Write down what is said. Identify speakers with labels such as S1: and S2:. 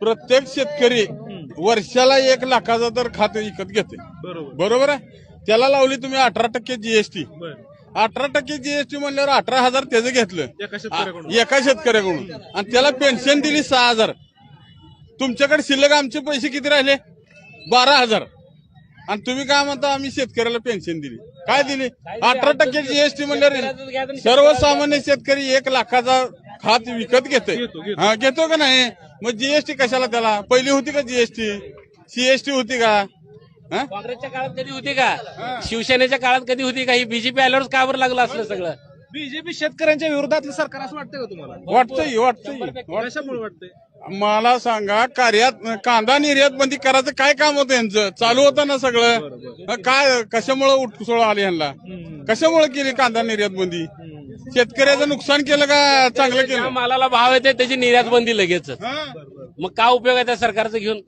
S1: प्रत्येक शेतकरी वर्षाला 1 लाखाचा तर खातं विकत घेते. बरोबर आहे. त्याला लावली तुम्ही 18% जीएसटी. 18% जीएसटी म्हणल्यावर 18,000 त्याचं घेतलं एका शेतकऱ्याकडून आणि त्याला पेन्शन दिली 6,000. तुमच्याकडे शिल्लक आमचे पैसे किती राहिले? 12,000. आणि तुम्ही काय म्हणता आम्ही शेतकऱ्याला पेन्शन दिली? काय दिली? 18% जीएसटी म्हणल्यावर सर्वसामान्य शेतकरी 1 लाखाचा खात विकत घेतोय. हा, घेतो का नाही? मग जीएसटी कशाला त्याला? पहिली होती का जीएसटी? सीएसटी होती का?
S2: काँग्रेसच्या काळात कधी होती का? शिवसेनेच्या काळात कधी होती का? ही बीजेपी आल्यावरच का बरं लागलं असलं सगळं?
S3: बीजेपी शेतकऱ्यांच्या विरोधातलं सरकार असं वाटतंय का तुम्हाला?
S1: वाटतंय.
S3: कशामुळे वाटतंय?
S1: मला सांगा, कांदा निर्यात बंदी करायचं काय काम होतं यांचं? चालू होतं ना सगळं. काय कशामुळे उठसोळ आली यांना? कशामुळे केली कांदा निर्यात बंदी? शेतकऱ्याचं नुकसान केलं का चांगलं
S2: ज्या
S1: केलं?
S2: मालाला भाव येते त्याची निर्यात बंदी लगेच. मग काय उपयोग आहे त्या सरकारचं घेऊन?